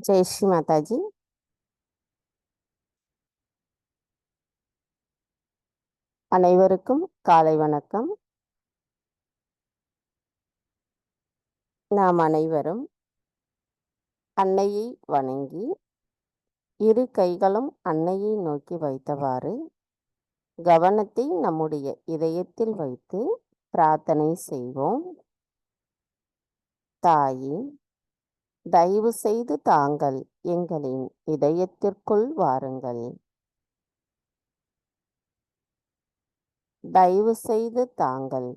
ஜெய் ஸ்ரீ மாதாஜி. அனைவருக்கும் காலை வணக்கம். நாம் அனைவரும் அன்னையை வணங்கி இரு கைகளும் அன்னையை நோக்கி வைத்தவாறு கவனத்தை நம்முடைய இதயத்தில் வைத்து பிரார்த்தனை செய்வோம். தாயே, தயவு செய்து தாங்கள் எங்களின் இதயத்திற்குள் வாருங்கள். தயவு செய்து தாங்கள்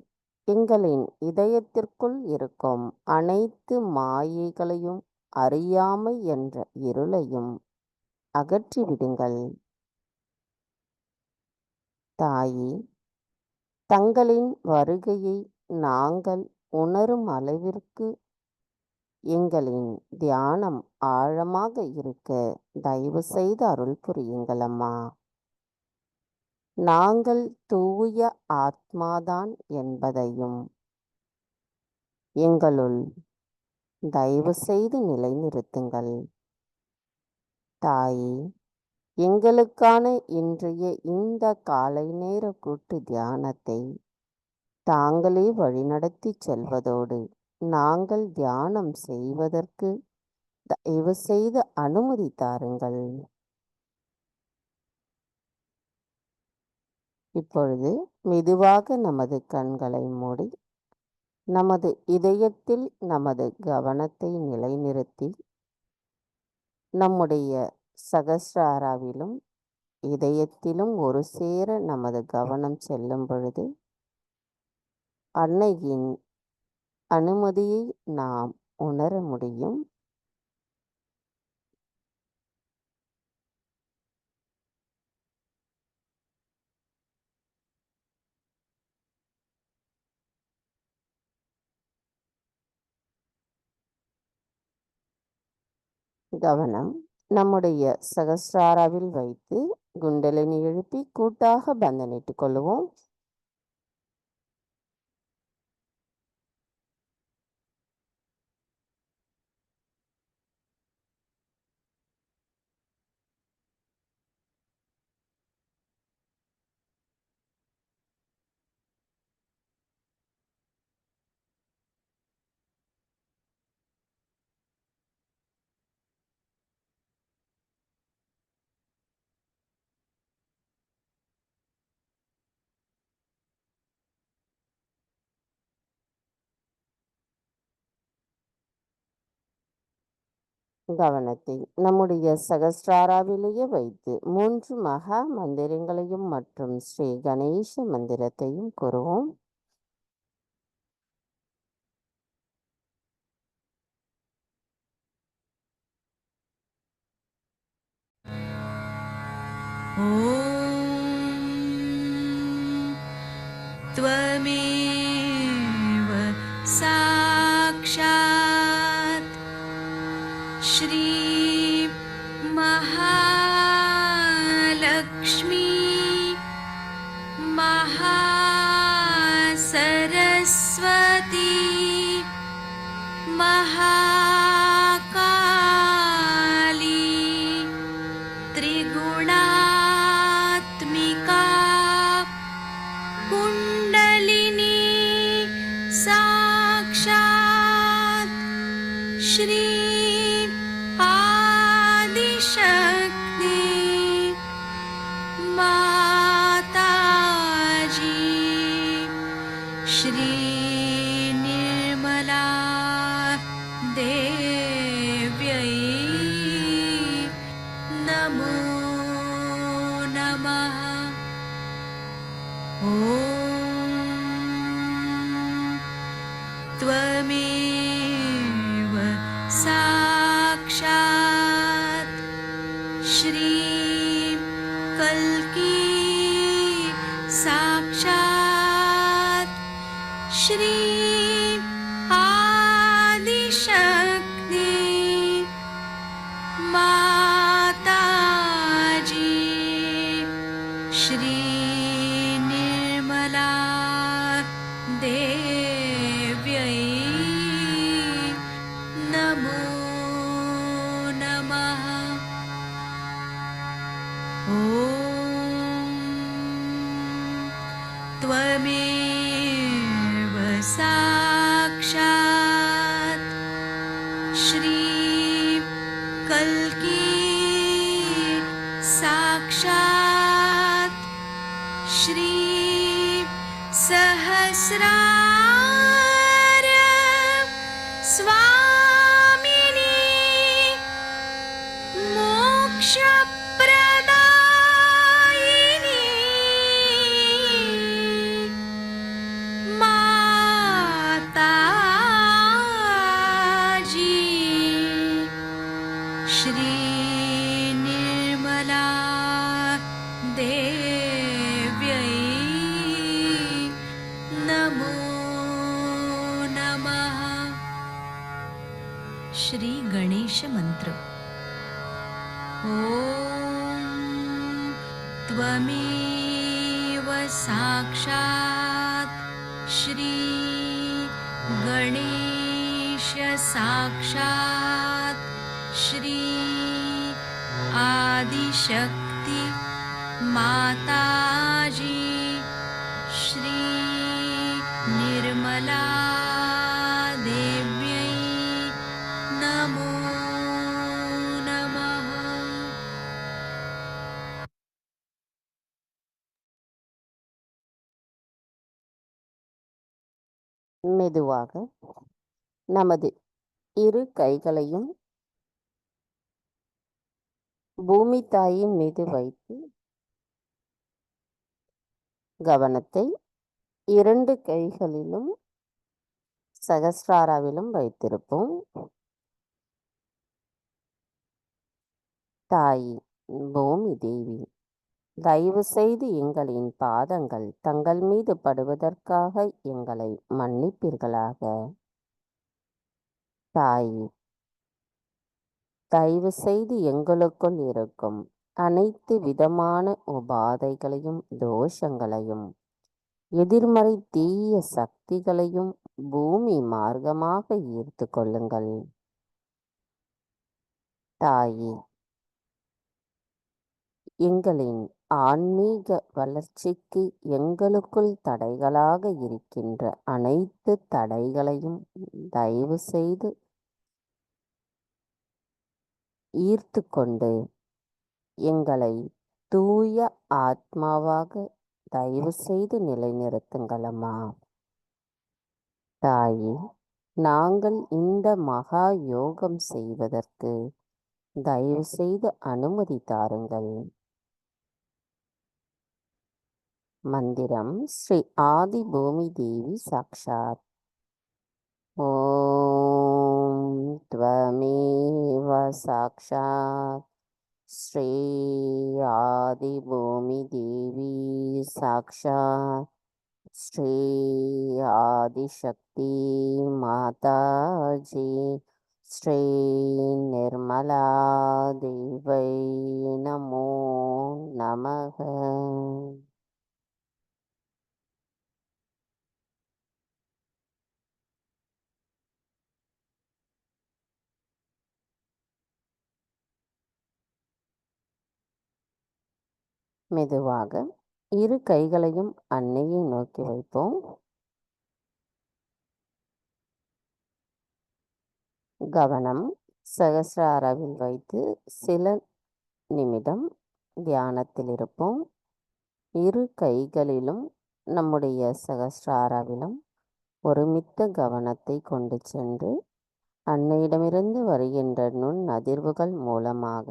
எங்களின் இதயத்திற்குள் இருக்கும் அனைத்து மாயைகளையும் அறியாமை என்ற இருளையும் அகற்றிவிடுங்கள். தாயே, தங்களின் வருகையை நாங்கள் உணரும் அளவிற்கு எங்களின் தியானம் ஆழமாக இருக்க தயவு செய்து அருள் புரியுங்கள் அம்மா. நாங்கள் தூய ஆத்மாதான் என்பதையும் எங்களுள் தயவு செய்து நிலைநிறுத்துங்கள். தாயே, எங்களுக்கான இன்றைய இந்த காலை நேர கூட்டு தியானத்தை தாங்களே வழிநடத்தி செல்வதோடு நாங்கள் தியானம் செய்வதற்கு தயவு செய்து அனுமதி தாருங்கள். இப்பொழுது மெதுவாக நமது கண்களை மூடி நமது இதயத்தில் நமது கவனத்தை நிலைநிறுத்தி நம்முடைய சகஸ்ராராவிலும் இதயத்திலும் ஒரு சேர நமது கவனம் செல்லும் பொழுது அன்னையின் அனுமதியை நாம் உணர முடியும். கவனம் நம்முடைய சகஸ்ராராவில் வைத்து குண்டலினி எழுப்பி கூட்டாக பந்தனிட்டுக் கொள்வோம். கவனத்தை நம்முடைய சகஸ்ராராவிலேயே வைத்து 3 மகா மந்திரங்களையும் மற்றும் ஸ்ரீ கணேச மந்திரத்தையும் கூறுவோம். त्वमेव साक्षात् श्री महालक्ष्मी महासरस्वती महाकाली त्रिगुणात्मिका कुण्डलिनी साक्षात् श्री आदिशक्ति माताजी श्री निर्मला देव्यै नमो नमः। ॐ त्वमेव साक्षात् श्री कल्की साक्षात् श्री आदिशक्ति माताजी श्री निर्मला देव्यै नमो नमः। त्वमेव साक्षात् श्री कल्की साक्षात् श्री सहस्रार स्वामिनी मोक्षप्रदायिनी माताजी श्री निर्मला देव्यै नमो नमः। श्री गणेश मंत्र। ॐ त्वमेव साक्षात् श्री गणेश साक्षात् श्री आदिशक्ति माताजी श्री निर्मला देव्यै नमो नमः। மெதுவாக நமது இரு கைகளையும் பூமி தாயின் மீது வைத்து கவனத்தை இரண்டு கைகளிலும் சகஸ்ராராவிலும் வைத்திருப்போம். தாய் பூமி தேவி, தயவு செய்து எங்களின் பாதங்கள் தங்கள் மீது படுவதற்காக எங்களை மன்னிப்பீர்களாக. தாய், தயவு செய்து எங்களுக்குள் இருக்கும் அனைத்து விதமான உபாதைகளையும் தோஷங்களையும் எதிர்மறை தீய சக்திகளையும் பூமி மார்க்கமாக ஈர்த்து கொள்ளுங்கள். தாயே, எங்களின் ஆன்மீக வளர்ச்சிக்கு எங்களுக்குள் தடைகளாக இருக்கின்ற அனைத்து தடைகளையும் தயவு செய்து ஈர்த்து கொண்டு எங்களை தூய ஆத்மாவாக தயவு செய்து நிலைநிறுத்துங்களம்மா. தாயே, நாங்கள் இந்த மகா யோகம் செய்வதற்கு தயவு செய்து அனுமதி தாருங்கள். மந்திரம் ஸ்ரீ ஆதி பூமி தேவி சாக்ஷாத். ஓம் த்வமேவ சாக்ஷாத் ஸ்ரீ ஆதி பூமி தேவி சாக்ஷாத் ஸ்ரீ ஆதிசக்தி மாதாஜி ஸ்ரீ நிர்மலா தேவை நமோ நமக. மெதுவாக இரு கைகளையும் அன்னையை நோக்கி வைப்போம். கவனம் சகஸ்ராராவில் வைத்து சில நிமிடம் தியானத்தில் இருப்போம். இரு கைகளிலும் நம்முடைய சகஸ்ராராவிலும் ஒருமித்த கவனத்தை கொண்டு சென்று அன்னையிடமிருந்து வருகின்ற நுண் அதிர்வுகள் மூலமாக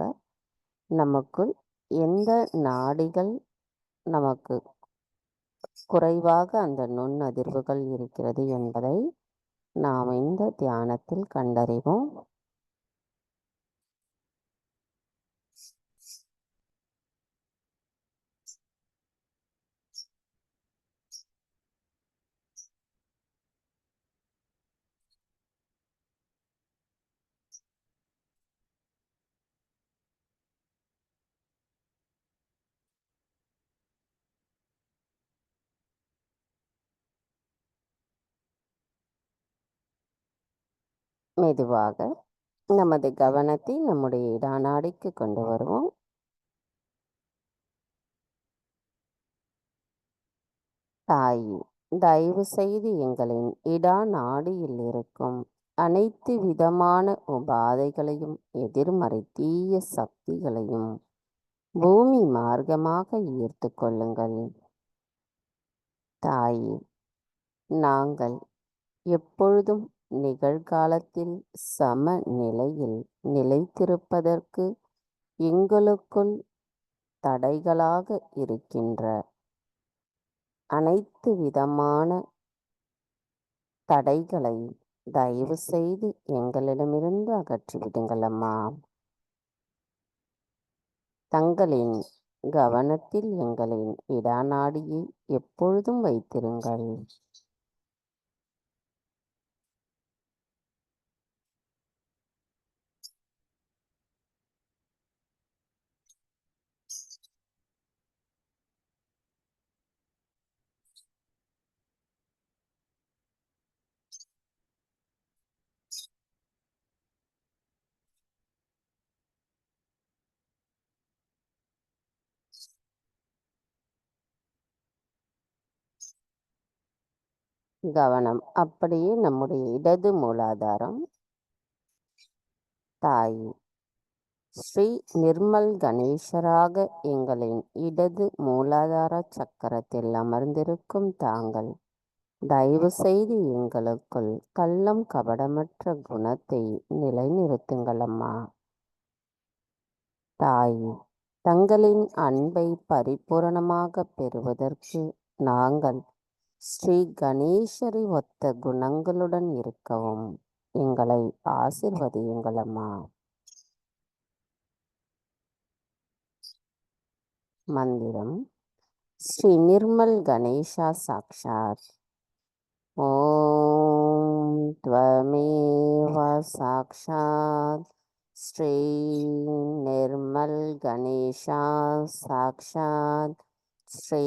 நமக்குள் எந்த நாடிகள் நமக்கு குறைவாக அந்த நுண் அதிர்வுகள் இருக்கிறது என்பதை நாம் இந்த தியானத்தில் கண்டறிவோம். மெதுவாக நமது கவனத்தை நம்முடைய இடாநாடிக்கு கொண்டு வருவோம். தாயே, தயவு செய்து எங்களின் இடா நாடியில் இருக்கும் அனைத்து விதமான உபாதைகளையும் எதிர்மறை தீய சக்திகளையும் பூமி மார்க்கமாக ஈர்த்து கொள்ளுங்கள். தாயே, நாங்கள் எப்பொழுதும் நிகழ்காலத்தில் சம நிலையில் நிலைத்திருப்பதற்கு எங்களுக்குள் தடைகளாக இருக்கின்ற அனைத்து விதமான தடைகளை தயவு செய்து எங்களிடமிருந்து அகற்றிவிடுங்கள் அம்மா. தங்களின் கவனத்தில் எங்களின் இடாநாடியை எப்பொழுதும் வைத்திருங்கள். கவனம் அப்படியே நம்முடைய இடது மூலாதாரம். தாய் ஸ்ரீ நிர்மல் கணேசராக எங்களின் இடது மூலாதார சக்கரத்தில் அமர்ந்திருக்கும் தாங்கள் தயவு செய்து எங்களுக்குள் கள்ளம் கபடமற்ற குணத்தை நிலைநிறுத்துங்கள் அம்மா. தாய், தங்களின் அன்பை பரிபூரணமாக பெறுவதற்கு நாங்கள் ஸ்ரீ கணேசரை ஒத்த குணங்களுடன் இருக்கவும் எங்களை ஆசிர்வதியுங்கள் அம்மா. மந்திரம் ஸ்ரீ நிர்மல் கணேசா சாக்ஷாத். ஓம் த்வமேவ சாக்ஷாத் ஸ்ரீ நிர்மல் கணேசா சாக்ஷாத் ஸ்ரீ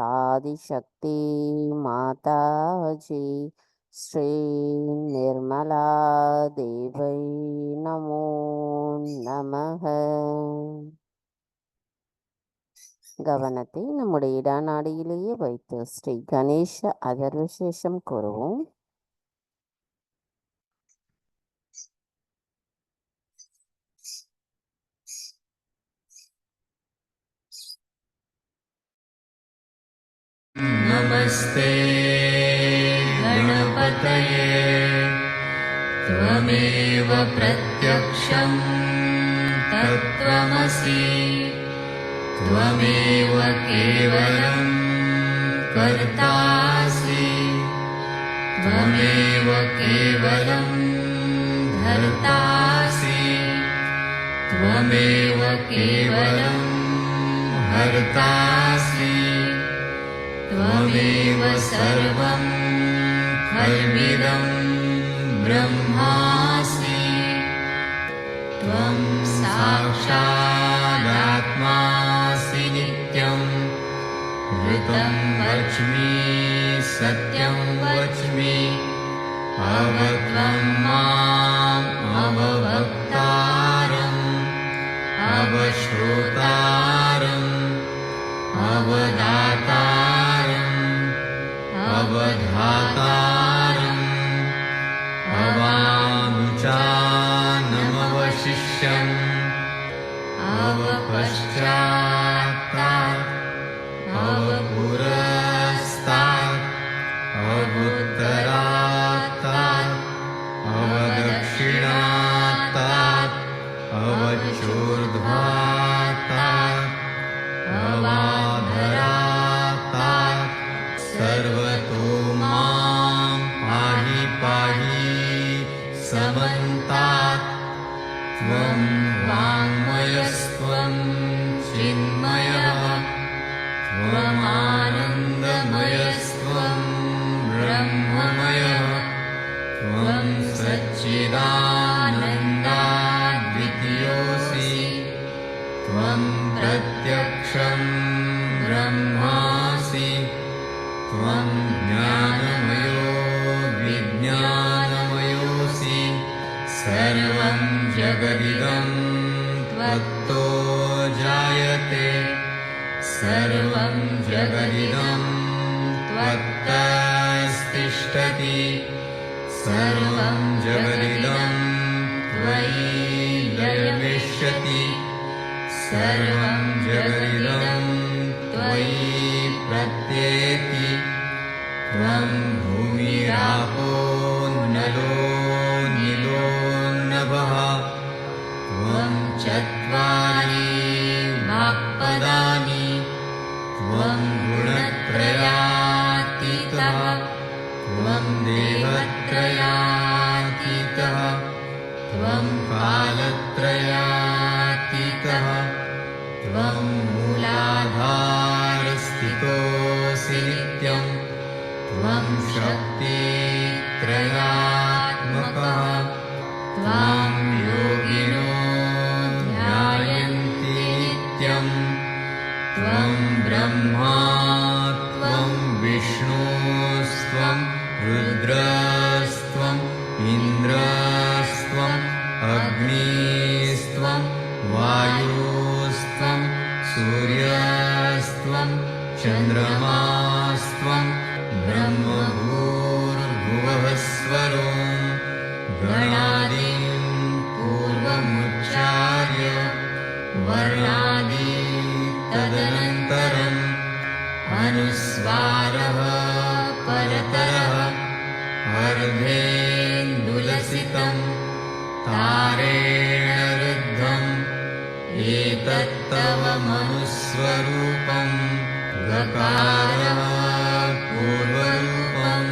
ஆதிசக்தி மாதாஜி ஸ்ரீ நிர்மலா தேவை நமோ நமக. கவனத்தை நம்முடைய இடாநாடியிலேயே வைத்து ஸ்ரீ கணேச அதர்விசேஷம் கூறுவோம். நமஸ்தே கணபதயே त्वमेव प्रत्यक्षं तत्त्वमसि त्वमेव केवलं कर्तासि त्वमेव केवलं धर्तासि त्वमेव केवलं हर्तासि त्वमेव सर्वं खल्विदं ब्रह्मासि त्वं साक्षादात्मासि नित्यं ऋतं वच्मि सत्यं वच्मि अवत्वं माम् अवभक्तारम् अवश्रोतारम् अवदातारम् अवधातारम् अवानुचानमवशिष्यम् अवपश्चात्तात् अवपुरस्तात् अवुत्तरात्तात् अवदक्षिणात्तात् अवचूर्ध्वात्तात् अवाधरात्तात् सर्वतो मां पाहि पाहि समन्तात् त्वं वाङ्मयस्त्वं चिन्मयः त्वमानन्दमयस्त्वं ब्रह्ममयः त्वं सच्चिदानन्दाद्वितीयोऽसि त्वं प्रत्यक्षं ब्रह्मासि त्वं ज्ञानमयो विज्ञानमयोऽसि सर्वं जगदिदं त्वत्तो जायते सर्वं जगदिदं त्वत्तस्तिष्ठति सर्वं जगदिदं त्वयि लयमिष्यति सर्वं जगदिदं त्वयि प्रत्येति त्वं भूमिरापो नलो नीलो नभः त्वं चत्वारि वाक्पदानि त्वं गुणत्रयातीतः त्वं देवत्रयातीतः त्वं कालत्रयातीतः त्वं मूलाधारस्थितोऽसि नित्यं त्वं शक्तित्रयात्मकः त्वां योगिनो ध्यायन्ति नित्यं त्वं ब्रह्मा त्वं विष्णुस्त्वं रुद्रस्त्वम् इन्द्रस्त्वम् अग्निस्त्वं वायुस्त्वं सूर्यस्त्वं चन्द्रमास्त्वं ब्रह्मभूर्भुवः स्वरो गणादीं पूर्वमुच्चार्य वर्णादि तदनन्तरम् अनुस्वारः परतरः अर्धेन्दुलसितं तारेण रुद्धम् एतत्तव मनुस्वरूपं गकारः पूर्वरूपम्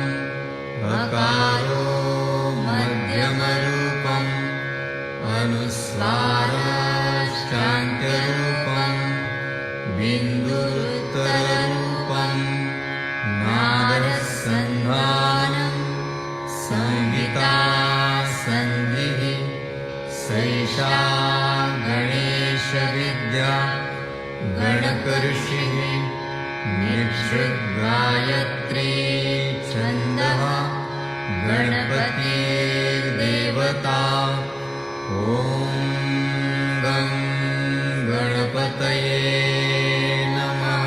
अकारो मध्यमरूपम् अनुस्वारश्चान्त्यरूपम् बिन्दुरुत्तररूपम् नादसन्धानं संहिता सन्धिः सैषा गणेशविद्या गणकऋषिः निःसृद्गायत्री छन्दः गणपतिर्देवता ॐ गं गणपतये नमः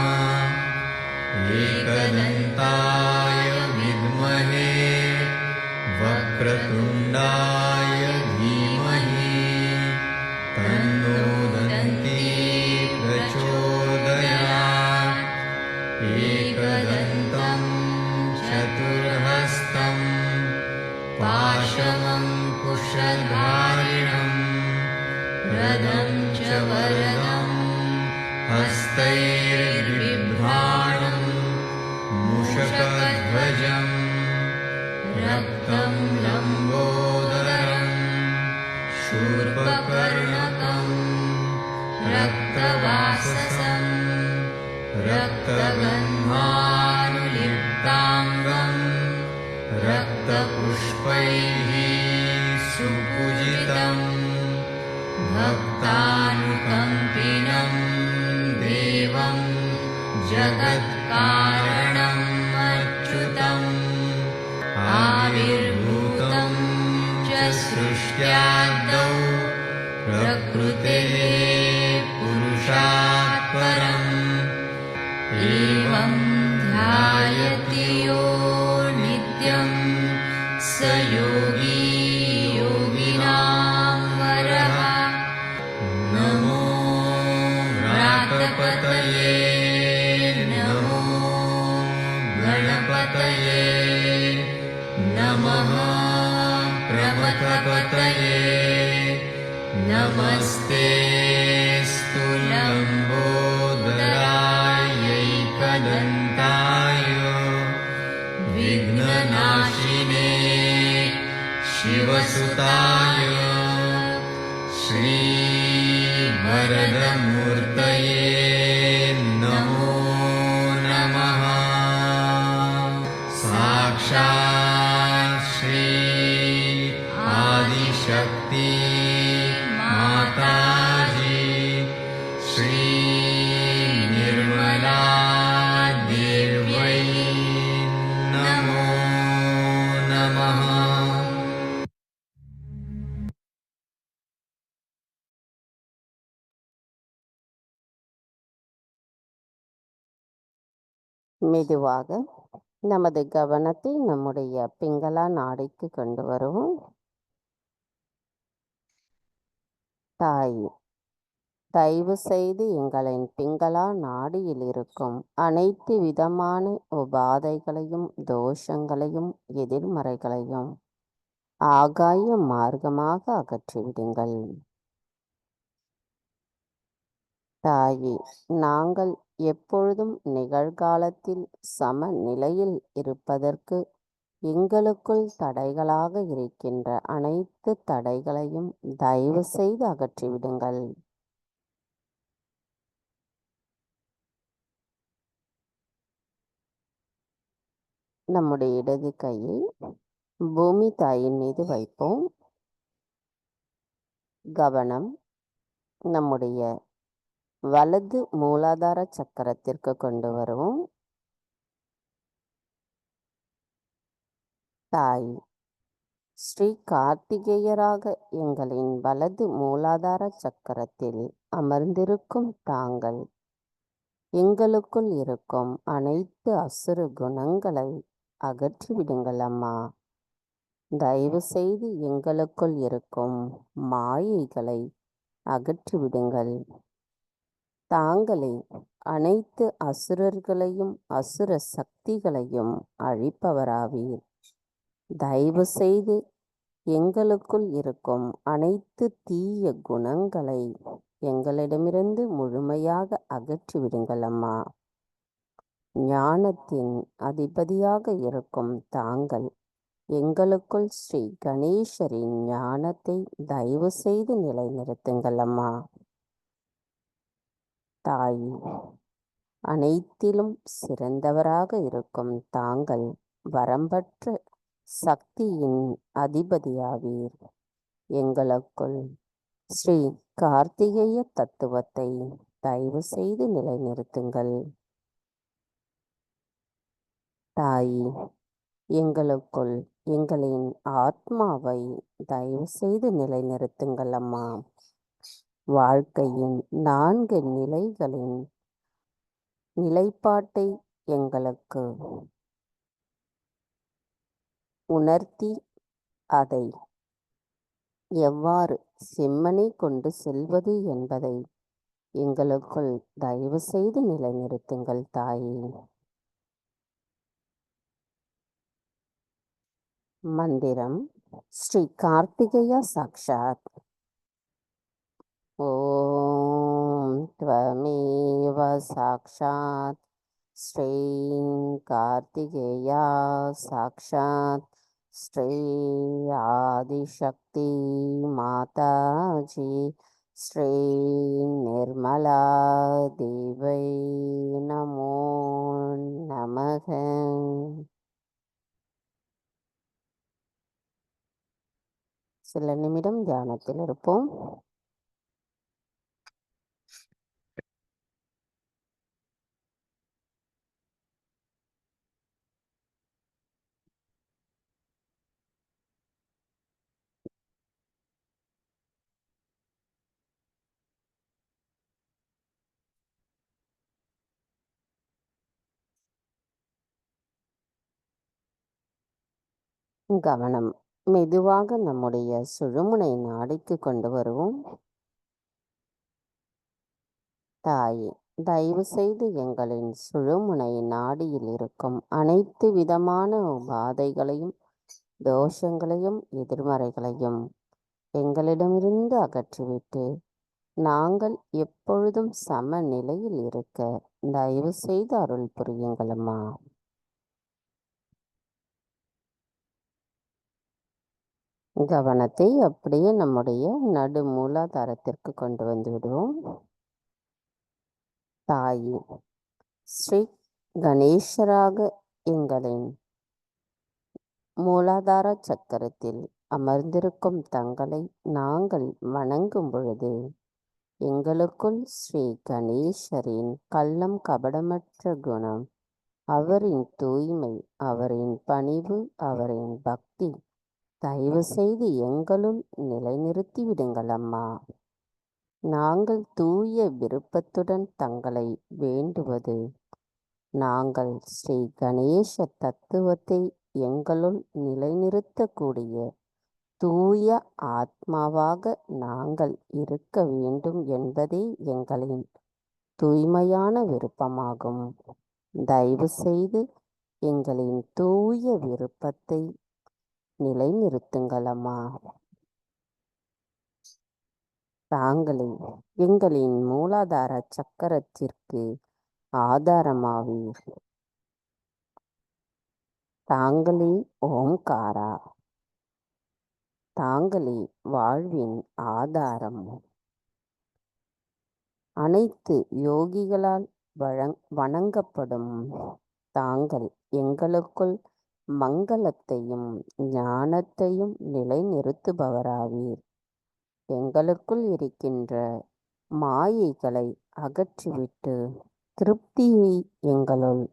एकदन्ताय विद्महे वक्रतुण्डाय धीमहि तन्नो दन्ती प्रचोदयात् एकदन्तं चतुर्हस्तं पाशमङ्कुशधारिणं रदं च वरदं हस्तैर्बिभ्राणं मूषकध्वजं रक्तं लम्बोदरं शूर्पकर्णकं रक्तवाससं रक्तगन्धानुलिप्ताङ्गं रक्तपुष्पैः सुपूजितं भक्तानुकम्पिनं देवं जगत्कारणम् अच्युतम् आविर्भूतं च सृष्ट्यादौ प्रकृतेः पुरुषात् परम् एवं ध्यायति यो नित्यं स योगी योगिनां वरः नमो व्रातपतये नमो गणपतये नमः प्रमथपतये नमस्ते स्तुलम्बोदरायैकदन्ताय विघ्ननाशिने शिवसुताय श्रीवरदमूर्तये नमो नमः साक्षात् श्री आदिशक्ति माताजी श्री निर्मला देव्यै नमो नमः। மெதுவாக நமது கவனத்தை நம்முடைய பிங்களா நாடிக்கு கொண்டு வருவோம். தாய், தயவு செய்து எங்களின் பிங்களா நாடியில் இருக்கும் அனைத்து விதமான உபாதைகளையும், தோஷங்களையும், எதிர்மறைகளையும் ஆகாய மார்க்கமாக அகற்றிவிடுங்கள். தாயே, நாங்கள் எப்பொழுதும் நிகழ்காலத்தில் சமநிலையில் இருப்பதற்கு எங்களுக்குள் தடைகளாக இருக்கின்ற அனைத்து தடைகளையும் தயவு செய்து அகற்றிவிடுங்கள். நம்முடைய இடது கையை பூமி தாயின் மீது வைப்போம். கவனம் நம்முடைய வலது மூலாதார சக்கரத்திற்கு கொண்டு வருவோம். தாய், ஸ்ரீ கார்த்திகேயராக எங்களின் வலது மூலாதார சக்கரத்தில் அமர்ந்திருக்கும் தாங்கள் எங்களுக்குள் இருக்கும் அனைத்து அசுர குணங்களை அகற்றிவிடுங்கள் அம்மா. தயவு செய்து எங்களுக்குள் இருக்கும் மாயைகளை அகற்றிவிடுங்கள். தாங்களே அனைத்து அசுரர்களையும் அசுர சக்திகளையும் அழிப்பவராவீர். தயவு செய்து எங்களுக்குள் இருக்கும் அனைத்து தீய குணங்களை எங்களிடமிருந்து முழுமையாக அகற்றிவிடுங்கள் அம்மா. ஞானத்தின் அதிபதியாக இருக்கும் தாங்கள் எங்களுக்குள் ஸ்ரீ கணேசரின் ஞானத்தை தயவு செய்து நிலைநிறுத்துங்கள் அம்மா. தாய், அனைத்திலும் சிறந்தவராக இருக்கும் தாங்கள் வரம்பற்ற சக்தியின் அதிபதியாவீர். எங்களுக்குள் ஸ்ரீ கார்த்திகேய தத்துவத்தை தயவு செய்து நிலைநிறுத்துங்கள். தாய், எங்களுக்குள் எங்களின் ஆத்மாவை தயவு செய்து நிலைநிறுத்துங்கள் அம்மா. வாழ்க்கையின் 4 நிலைகளின் நிலைப்பாட்டை எங்களுக்கு உணர்த்தி அதை எவ்வாறு செம்மனை கொண்டு செல்வது என்பதை எங்களுக்குள் தயவு செய்து நிலைநிறுத்துங்கள் தாயே. மந்திரம் ஸ்ரீ கார்த்திகேய சாக்ஷாத். ஓம் த்வமேவ சாக்ஷாத் ஸ்ரீ கார்த்திகேயா சாக்ஷாத் ஸ்ரீ ஆதிசக்தி மாதாஜி ஸ்ரீ நிர்மலா தேவை நமோ நமக. சில நிமிடம் தியானத்தில் இருப்போம். கவனம் மெதுவாக நம்முடைய சுழுமுனை நாடிக்கு கொண்டு வருவோம். தாயே, தயவு செய்து எங்களின் சுழுமுனை நாடியில் இருக்கும் அனைத்து விதமான உபாதைகளையும், தோஷங்களையும், எதிர்மறைகளையும் எங்களிடமிருந்து அகற்றிவிட்டு நாங்கள் எப்பொழுதும் சமநிலையில் இருக்க தயவு செய்து அருள் புரியுங்களம்மா. கவனத்தை அப்படியே நம்முடைய நடு மூலாதாரத்திற்கு கொண்டு வந்து விடுவோம். தாயே, ஸ்ரீ கணேசராக எங்களின் மூலாதார சக்கரத்தில் அமர்ந்திருக்கும் தங்களை நாங்கள் வணங்கும் பொழுது எங்களுக்குள் ஸ்ரீ கணேசரின் கள்ளம் கபடமற்ற குணம், அவரின் தூய்மை, அவரின் பணிவு, அவரின் பக்தி தயவு செய்து எங்களுள் நிலைநிறுத்தி விடுங்கள் அம்மா. நாங்கள் தூய விருப்பத்துடன் தங்களை வேண்டுவது நாங்கள் ஸ்ரீ கணேச தத்துவத்தை எங்களுள் நிலைநிறுத்தக்கூடிய தூய ஆத்மாவாக நாங்கள் இருக்க வேண்டும் என்பதே எங்களின் தூய்மையான விருப்பமாகும். தயவு செய்து எங்களின் தூய விருப்பத்தை நிலைநிறுத்துங்கள் அம்மா. தாங்களே எங்களின் மூலாதார சக்கரத்திற்கு ஆதாரமாவீர். தாங்களே ஓம்காரா. தாங்களே வாழ்வின் ஆதாரம். அனைத்து யோகிகளால் வணங்கப்படும் தாங்கள் எங்களுக்குள் மங்களத்தையும் ஞானத்தையும் நிலைநிறுத்துபவராவீர். எங்களுக்குள் இருக்கின்ற மாயைகளை அகற்றிவிட்டு திருப்தியை எங்களுள்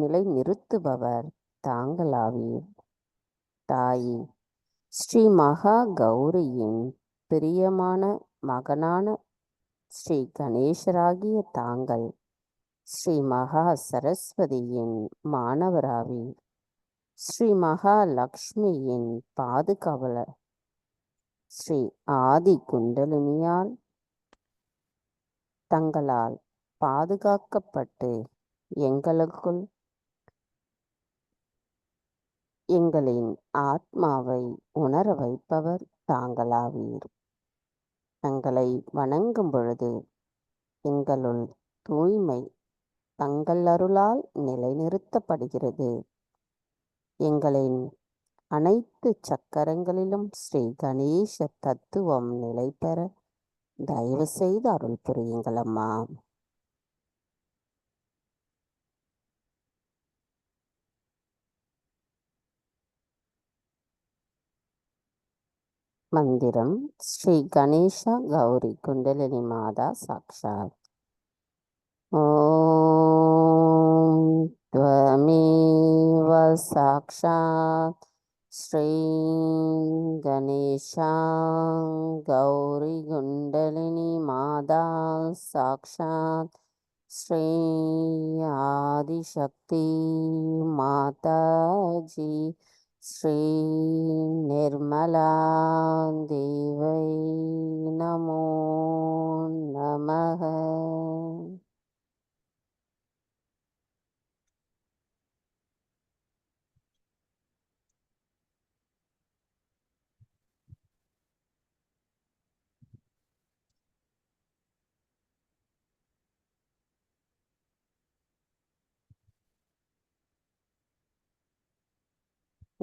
நிலைநிறுத்துபவர் தாங்களாவீர். தாயே, ஸ்ரீ மகா கௌரியின் பிரியமான மகனான ஸ்ரீ கணேசராகிய தாங்கள் ஸ்ரீ மகா சரஸ்வதியின் மாணவராவீர். ஸ்ரீ மகா லக்ஷ்மியின் பாதுகாவலர். ஸ்ரீ ஆதி குண்டலினியால் தங்களால் பாதுகாக்கப்பட்டு எங்களுக்குள் எங்களின் ஆத்மாவை உணர வைப்பவர் தாங்களாவீர். தங்களை வணங்கும் பொழுது எங்களுள் தூய்மை தங்கள் அருளால் நிலைநிறுத்தப்படுகிறது. எங்களின் அனைத்து சக்கரங்களிலும் ஸ்ரீ கணேச தத்துவம் நிலை பெற தயவு செய்து அருள் புரியுங்கள் அம்மா. மந்திரம் ஸ்ரீ கணேசா கௌரி குண்டலினி மாதா சாக்ஷாத். ஓம் த்வமேவ சாக்ஷாத் ஸ்ரீ கணேசா கௌரி குண்டலினி மாதா சாக்ஷாத் ஸ்ரீ ஆதிசக்தி மாதாஜி ஸ்ரீ நிர்மலா தேவை நமோ நமः.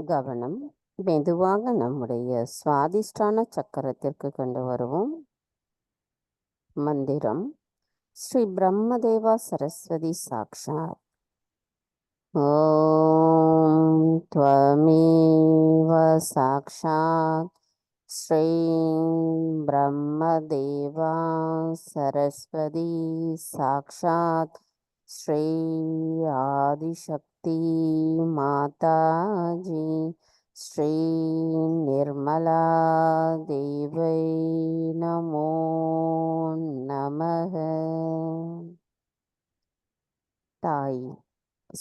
கவனம் மெதுவாக நம்முடைய சுவாதிஷ்டான சக்கரத்திற்கு கொண்டு வருவோம். மந்திரம் ஸ்ரீ பிரம்மதேவா சரஸ்வதி சாக்ஷாத். ஓம் த்வமேவ சாக்ஷாத் ஸ்ரீ பிரம்மதேவா சரஸ்வதி சாக்ஷாத் ஸ்ரீ ஆதிசக்தி மாதாஜி ஸ்ரீ நிர்மலா தேவை நமோ நமः. தாய்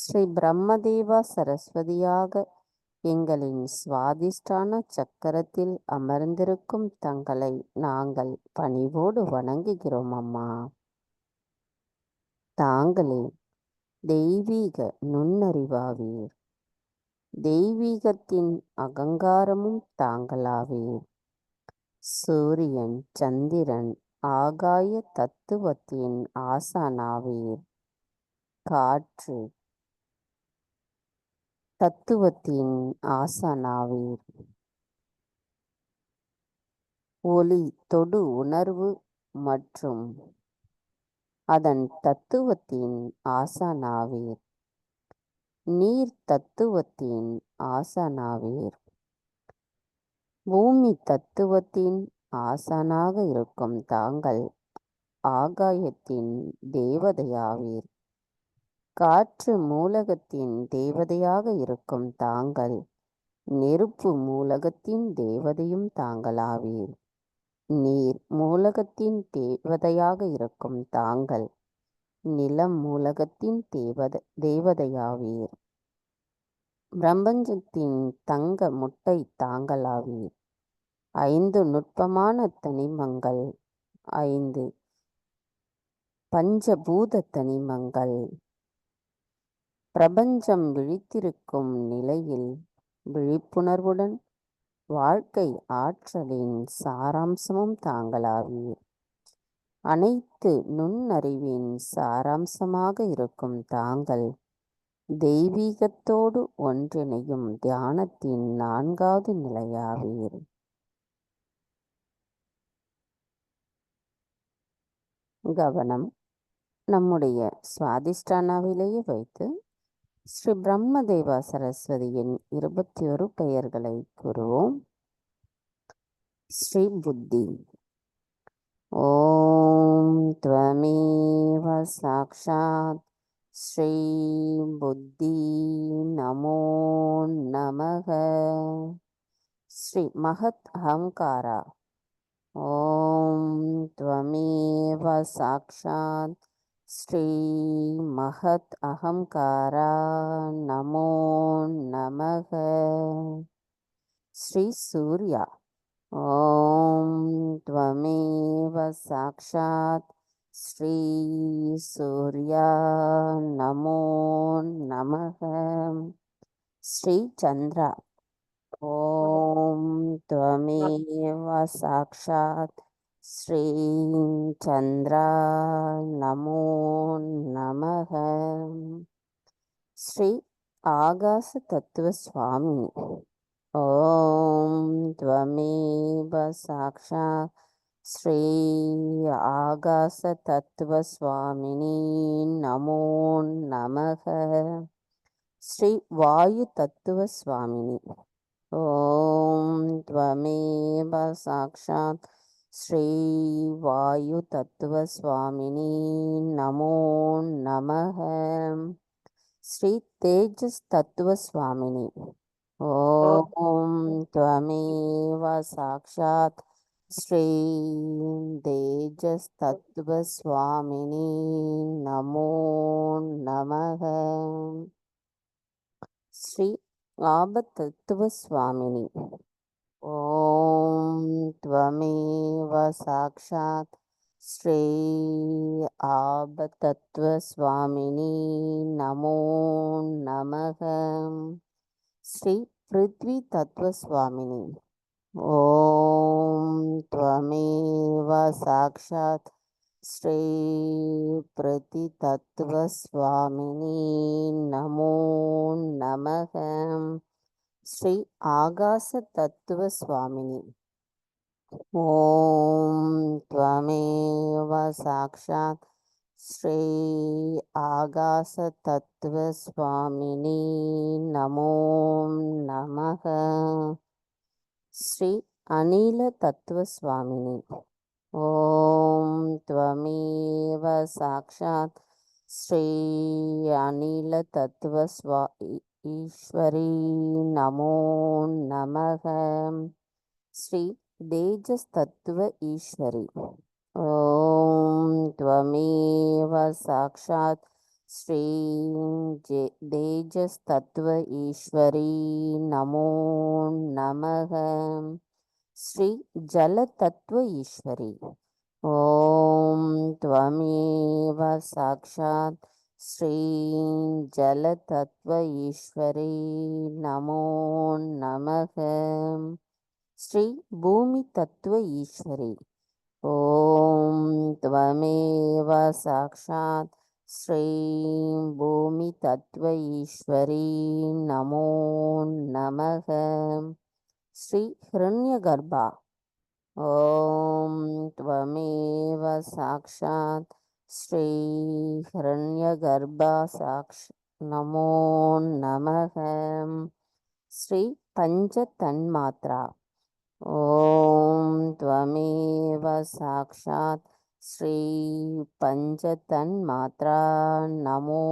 ஸ்ரீ பிரம்மதேவா சரஸ்வதியாக எங்களின் சுவாதிஷ்டான சக்கரத்தில் அமர்ந்திருக்கும் தங்களை நாங்கள் பணிவோடு வணங்குகிறோம் அம்மா. தாங்களே தெய்வீக நுண்ணறிவாவீர். தெய்வீகத்தின் அகங்காரமும் தாங்களாவீர். சூரியன் சந்திரன் ஆகாய தத்துவத்தின் ஆசானாவீர். காற்று தத்துவத்தின் ஆசானாவீர். ஒளி தொடு உணர்வு மற்றும் அதன் தத்துவத்தின் ஆசானாவீர். நீர் தத்துவத்தின் ஆசானாவீர். பூமி தத்துவத்தின் ஆசானாக இருக்கும் தாங்கள் ஆகாயத்தின் தேவதையாவீர். காற்று மூலகத்தின் தேவதையாக இருக்கும் தாங்கள் நெருப்பு மூலகத்தின் தேவதையும் தாங்களாவீர். நீர் மூலகத்தின் தேவதையாக இருக்கும் தாங்கள் நிலம் மூலகத்தின் தேவதையாவீர். பிரபஞ்சத்தின் தங்க முட்டை தாங்களாவீர். 5 நுட்பமான தனிமங்கள், 5 பஞ்சபூத தனிமங்கள். பிரபஞ்சம் விழித்திருக்கும் நிலையில் விழிப்புணர்வுடன் வாழ்க்கை ஆற்றலின் சாராம்சமும் தாங்களாவீர். அனைத்து நுண்ணறிவின் சாராம்சமாக இருக்கும் தாங்கள் தெய்வீகத்தோடு ஒன்றிணையும் தியானத்தின் 4வது நிலையாவீர். கவனம் நம்முடைய சுவாதிஷ்டானாவிலேயே வைத்து ஸ்ரீ பிரம்மதேவா சரஸ்வதியின் 21 பெயர்களை கூறுவோம். ஸ்ரீ புத்தி. ஓம் த்வமேவ சாக்ஷாத் ஸ்ரீ புத்தி நமோ நமக. ஸ்ரீ மகத் அஹங்காரா. ஓம் த்வமேவ சாக்ஷாத் ஸ்ரீ மகத் அஹங்காரா நமோ நமக. ஸ்ரீ சூர்யா. ஓம் த்வமேவ சாக்ஷாத் ஸ்ரீ சூர்யா நமோ நமக. ஸ்ரீ சந்திரா. ஓம் த்வமேவ சாக்ஷாத் ஸ்ரீ சந்திரா நமோ நமக. ஸ்ரீ ஆகாச தத்துவ சுவாமி. ஓம் த்வமேவ சாக்ஷாத் ஸ்ரீ ஆகாச தத்துவ சுவாமினி நமோ நமக. ஸ்ரீ வாயு தத்துவ சுவாமினி. ஓம் த்வமேவ சாக்ஷாத் ஸ்ரீ வாயு தத்துவ சுவாமினி நமோ நமக. ஸ்ரீ தேஜஸ் தத்துவ சுவாமினி. ஓம் த்வமேவ சாக்ஷாத் ஸ்ரீ தேஜஸ் தத்துவ சுவாமினி நமோ நமக. ஸ்ரீ ஆபத்தத்துவ சுவாமினி. ஓம் த்வமேவ சாக்ஷாத் ஸ்ரீ ஆபத்தத்துவ சுவாமினி நமோ நமக. ஸ்ரீ பிருத்வி தத்துவ சுவாமினி. ஓம் த்வமேவ சாக்ஷாத் ஸ்ரீ பிருத்தி தத்துவ சுவாமினி நமோ நமக. ஸ்ரீ ஆகாச தத்துவ சுவாமினி. ஓம் த்வமேவ சாக்ஷாத் ஸ்ரீ ஆகாச தத்துவ சுவாமினி நமோ நமக. ஸ்ரீ அனில தத்துவ சுவாமினி. ஓம் த்வமேவ சாக்ஷாத் ஸ்ரீ அனில தத்துவ ஈஸ்வரி நமோ நமக. ஸ்ரீ தேஜஸ் தத்துவ ஈஸ்வரி. ஓம் த்வமேவ சாக்ஷாத் ஸ்ரீ தேஜஸ் தத்துவ ஈஸ்வரி நமோ நமக. ஸ்ரீ ஜல தத்துவ ஈஸ்வரி. ஓம் த்வமேவ சாக்ஷாத் ஸ்ரீ ஜல தத்துவ ஈஸ்வரி நமோ நமக. ஸ்ரீ பூமி தத்துவ ஈஸ்வரி. ஓம் த்வமேவ சாக்ஷாத் ஸ்ரீ பூமி தத்துவ ஈஸ்வரி நமோ நமக. ஸ்ரீ ஹிரண்யகர்பா. ஓம் த்வமேவ சாக்ஷாத் ஸ்ரீ ஹிரண்யகர்பா நமோ நமக. ஸ்ரீ பஞ்ச தன்மாத்ரா. ஓம் த்வமேவ சாக்ஷாத் ஸ்ரீ பஞ்ச தன்மாத்ரா நமோ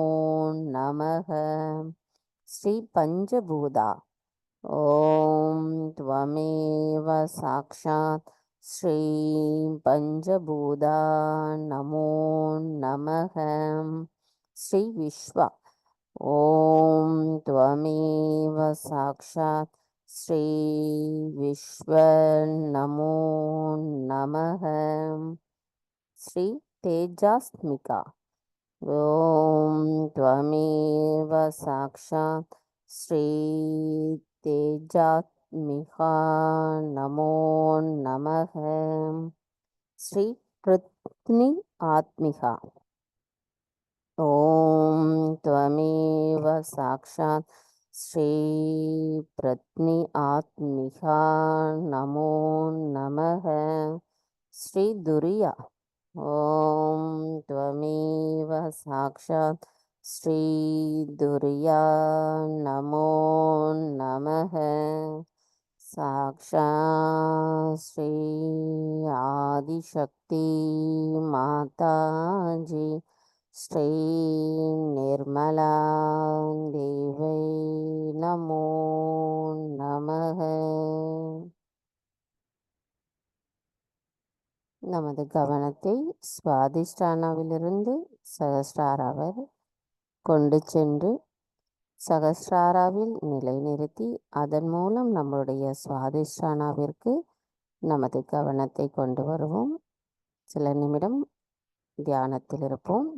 நமக. ஸ்ரீ பஞ்சபூதா. ஓம் த்வமேவ சாக்ஷாத் ஸ்ரீ பஞ்சபூதா நமோ நமக. ஸ்ரீ விஸ்வா ஓம் த்வமேவ சாக்ஷாத் ஸ்ரீ விஸ்வ நமோ நமக. ஸ்ரீ தேஜாஸ்மிகா ஓம் த்வமேவ சாக்ஷாத் ஸ்ரீ தேஜாத்மிகா நமோ நமக. ஸ்ரீ பிருத்னி ஆத்மிகா ஓம் த்வமேவ சாக்ஷாத் ஸ்ரீ பிரத்னி ஆத்மிகா நமோ நமக. ஸ்ரீ துரியா ஓம் த்வமேவ சாக்ஷாத் ஸ்ரீ துரியா நமோ நமக. சாக்ஷாத் ஸ்ரீ ஆதிசக்தி மாதாஜி ஸ்ரீ நிர்மலா தேவை நமோ நமக. நமது கவனத்தை சுவாதிஷ்டானாவிலிருந்து சகஸ்ராராவர் கொண்டு சென்று சகஸ்ராராவில் நிலைநிறுத்தி அதன் மூலம் நம்முடைய சுவாதிஷ்டானாவிற்கு நமது கவனத்தை கொண்டு வருவோம். சில நிமிடம் தியானத்தில் இருப்போம்.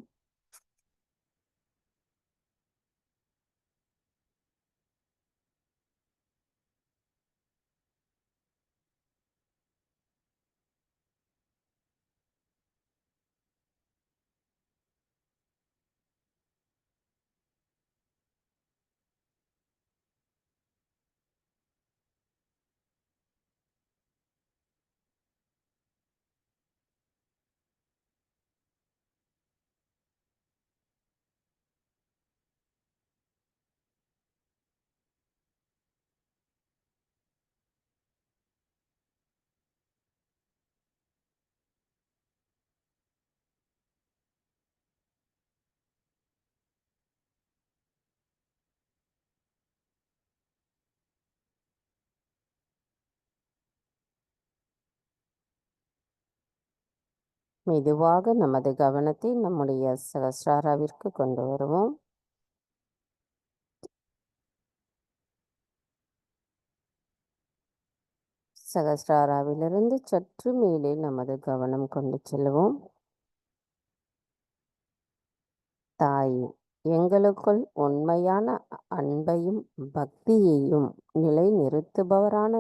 மெதுவாக நமது கவனத்தை நம்முடைய சகஸ்ராராவிற்கு கொண்டு வருவோம். சகஸ்ராராவிலிருந்து சற்று மேலே நமது கவனம் கொண்டு செல்வோம். தாயே, எங்களுக்குள் உண்மையான அன்பையும் பக்தியையும் நிலைநிறுத்துபவரான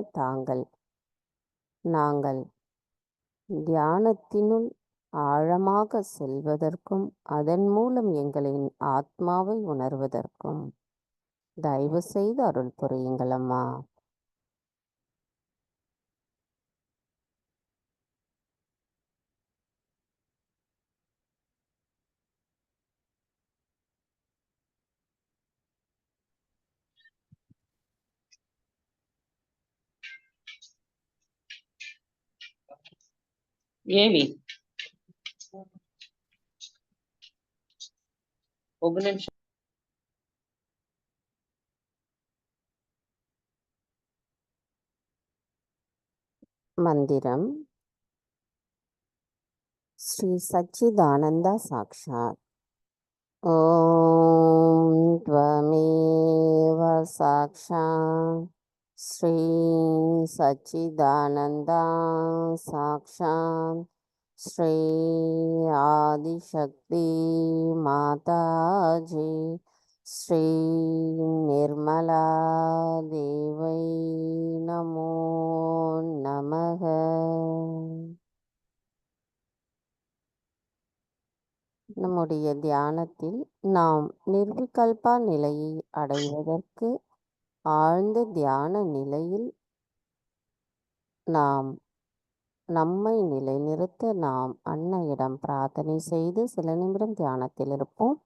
நாங்கள் தியானத்தினுள் ஆழமாக செல்வதற்கும் அதன் மூலம் எங்களின் ஆத்மாவை உணர்வதற்கும் தயவு செய்து அருள் புரியுங்கள் அம்மா. ఏమి ఒక నిమిషం மந்திரம் ஸ்ரீ சச்சிதானந்தா சாக்ஷாத் ஓம் த்வமேவ சாக்ஷாத் ஸ்ரீ சச்சிதானந்தா சாக்ஷாத் ஸ்ரீ ஆதிசக்தி மாதாஜி ஸ்ரீ நிர்மலா தேவை நமோ நமக. நம்முடைய தியானத்தில் நாம் நிர்விகல்பா நிலையை அடைவதற்கு ஆழ்ந்த தியான நிலையில் நம்மை நிலைநிறுத்த நாம் அன்னையிடம் பிரார்த்தனை செய்து சில நிமிடம் தியானத்தில் இருப்போம்.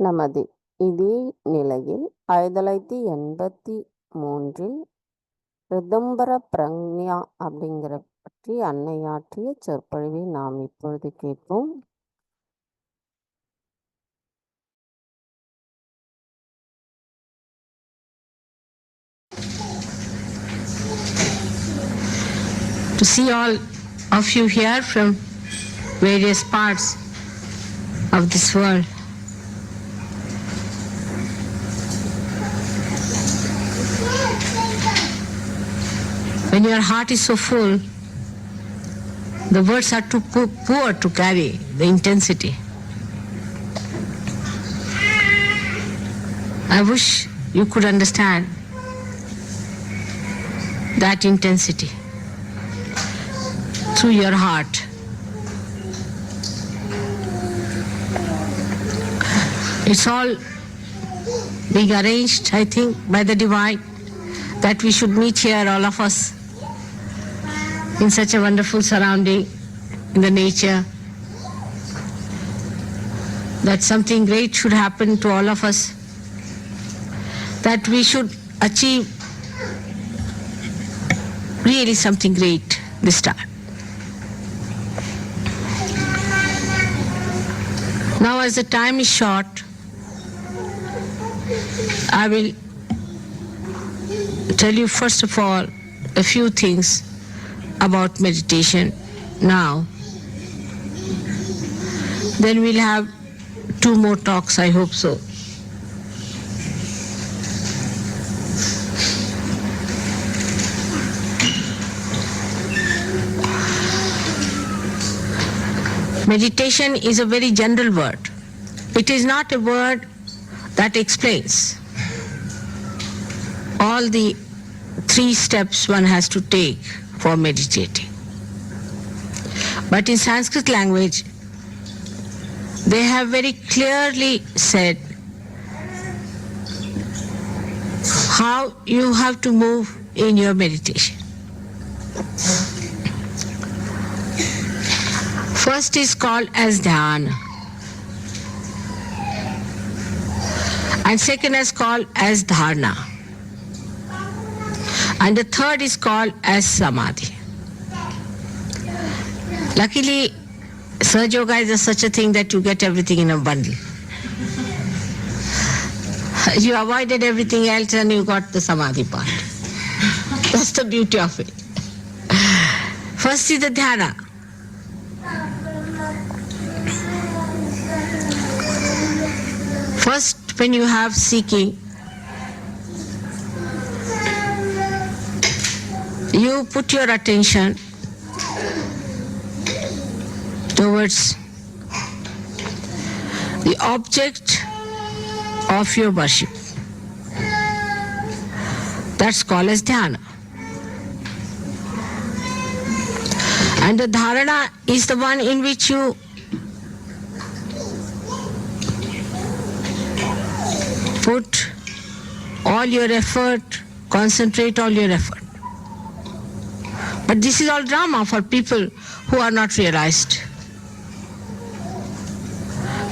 நமது இதே நிலையில் 1983 ரிதம்பர பிரக்ஞா அப்படிங்கிற பற்றி அன்னையாற்றிய சொற்பொழிவை நாம் இப்பொழுது கேட்போம். To see all of you here from various parts of this world. When your heart is so full, the words are too poor to carry the intensity. I wish you could understand that intensity through your heart. It's all being arranged, I think, by the divine, that we should meet here, all of us, in such a wonderful surrounding, in the nature, that something great should happen to all of us, that we should achieve really something great this time. Now, as the time is short, I will tell you first of all a few things about meditation now. Then we'll have 2 more talks, I hope so. Meditation is a very general word. It is not a word that explains all the 3 steps one has to take for meditating. But in Sanskrit language, they have very clearly said how you have to move in your meditation. First is called as dhyana, and second is called as dharana, and the third is called as samadhi. Luckily, Sahaja Yoga is such a thing that you get everything in a bundle. You avoided everything else and you got the samadhi part. That's the beauty of it. First is the dhyana. First, when you have seeking, you put your attention towards the object of your worship. That's called as dhyana. And the dharana is the one in which you put all your effort, concentrate all your effort. But this is all drama for people who are not realized.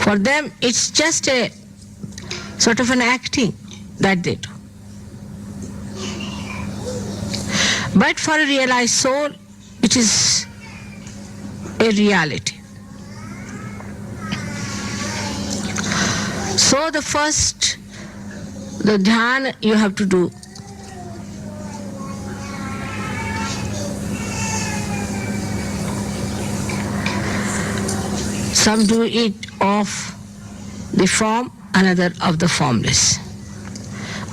For them, it's just a sort of an acting that they do. But for a realized soul, it is a reality. So the first, the dhyana you have to do. Some do it of the form, another of the formless.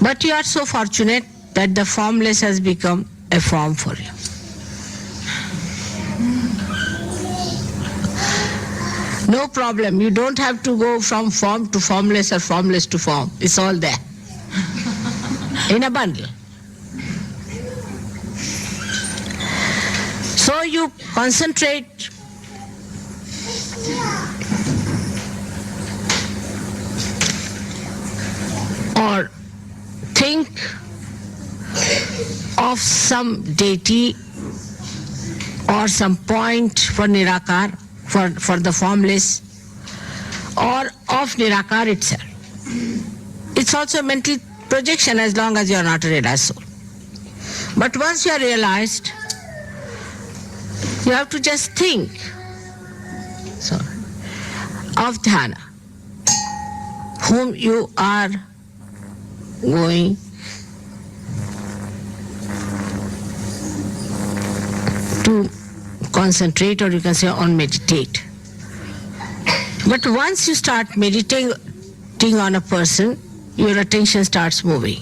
But you are so fortunate that the formless has become a form for you. No problem. You don't have to go from form to formless or formless to form. It's all there in a bundle. So you concentrate or think of some deity or some point for Nirakar, for the formless, or of Nirakar itself. it's also a mental projection as long as you are not a realized soul. But once you are realized, you have to just think of dhyana, whom you are going to concentrate, or you can say on meditate. But once you start meditating on a person, your attention starts moving.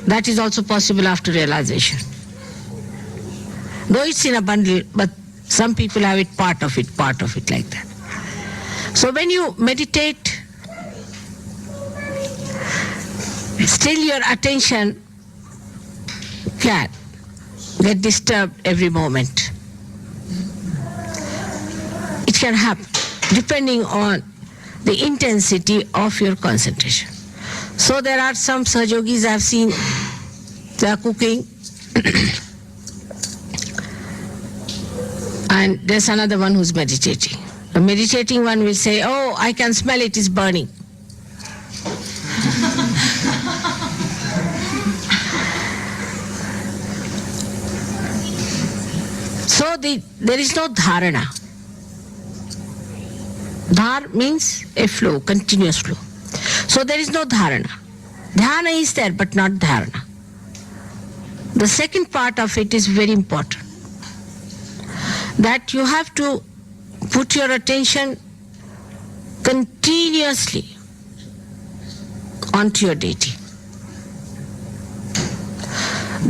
That is also possible after realization. Though it's in a bundle, but some people have it part of it like that. So when you meditate, still your attention can get disturbed every moment. It can happen depending on the intensity of your concentration. So there are some Sahajogis I have seen, they are cooking and there's another one who's meditating. The meditating one will say, oh, I can smell it is burning. So there is no dharana. Dhar means a flow, continuous flow. So there is no dharana. Dhyana is there, but not dharana. The second part of it is very important. That you have to put your attention continuously onto your deity.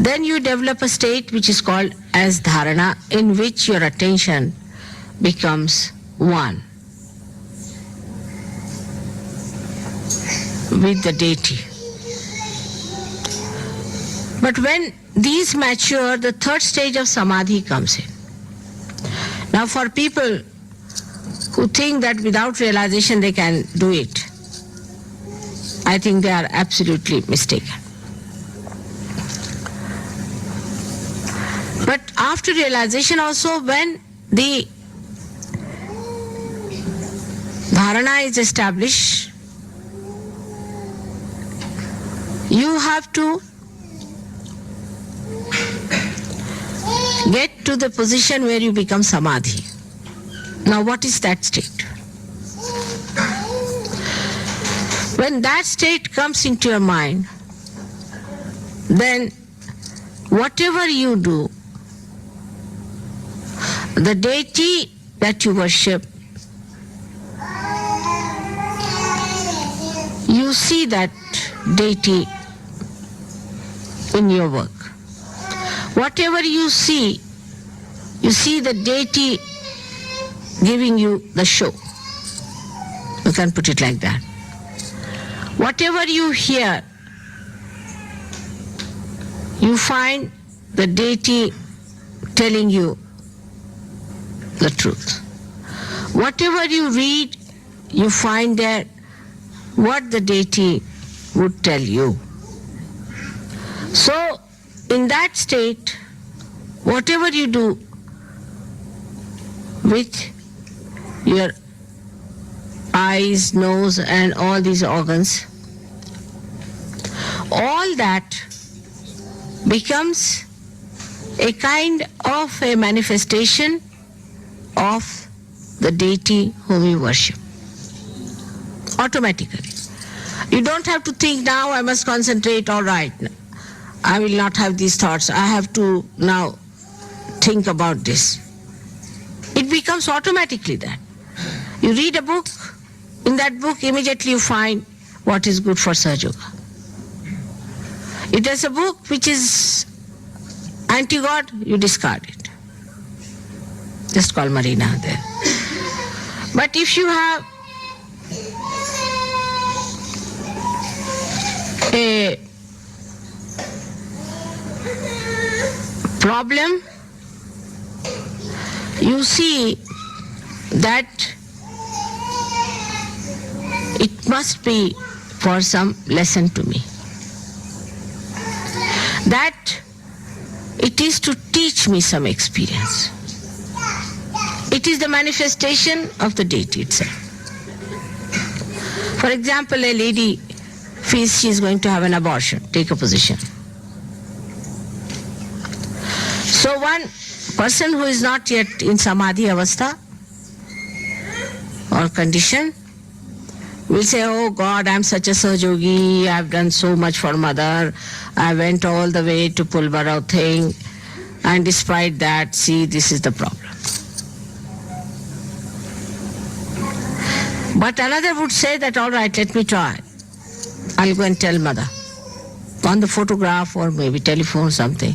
Then you develop a state which is called as dharana, in which your attention becomes one with the deity. But when these mature, the third stage of samadhi comes in. Now for people who think that without realization they can do it, I think they are absolutely mistaken. But after realization also, when the dharana is established, you have to get to the position where you become samadhi. Now what is that state? When that state comes into your mind, then whatever you do, the deity that you worship, you see that deity in your work. Whatever you see the deity giving you the show. You can put it like that. Whatever you hear, you find the deity telling you the truth. Whatever you read, you find there what the deity would tell you. So, in that state, whatever you do with your eyes, nose, and all these organs, all that becomes a kind of a manifestation of the deity whom you worship. Automatically. You don't have to think, now I must concentrate, all right, I will not have these thoughts, I have to now think about this. It becomes automatically that. You read a book, in that book immediately you find what is good for Sahaja Yoga. If there's a book which is anti-God, you discard it. Just call Marina there. But if you have a problem, you see that it must be for some lesson to me. That it is to teach me some experience. It is the manifestation of the deity itself. For example, a lady feels she is going to have an abortion. Take a position. So one person who is not yet in Samadhi Avastha or condition will say, oh God, I'm such a Sahajogi, I've done so much for mother, I went all the way to Pulvarao thing, and despite that, see, this is the problem. But another would say that, all right, let me try. I'll go and tell mother on the photograph or maybe telephone something.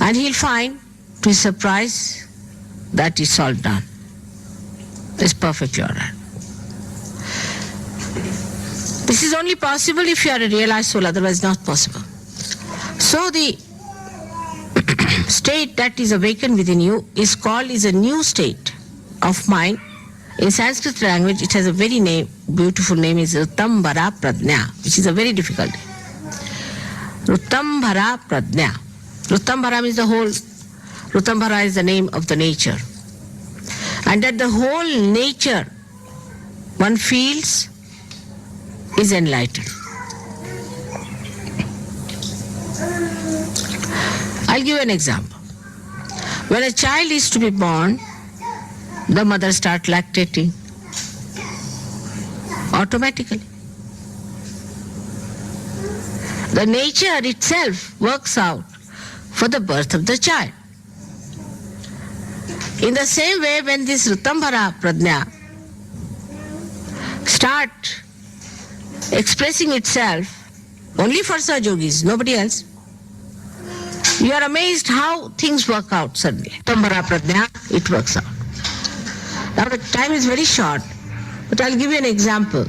And he'll find, to his surprise, that it's all done. It's perfectly all right. This is only possible if you are a realized soul, otherwise not possible. So the state that is awakened within you is a new state of mind. In Sanskrit language, it has a very beautiful name, is Rutambhara Pradnya, which is a very difficult name. Rutambhara Pradnya. Rutambhara means the whole. Rutambhara is the name of the nature. And that the whole nature one feels is enlightened. I'll give an example. When a child is to be born, the mother starts lactating automatically. The nature itself works out for the birth of the child. In the same way, when this Rutambhara Pradnya start expressing itself only for Sahajogis, nobody else, you are amazed how things work out suddenly. Rutambhara Pradnya, it works out. Now the time is very short, but I'll give you an example.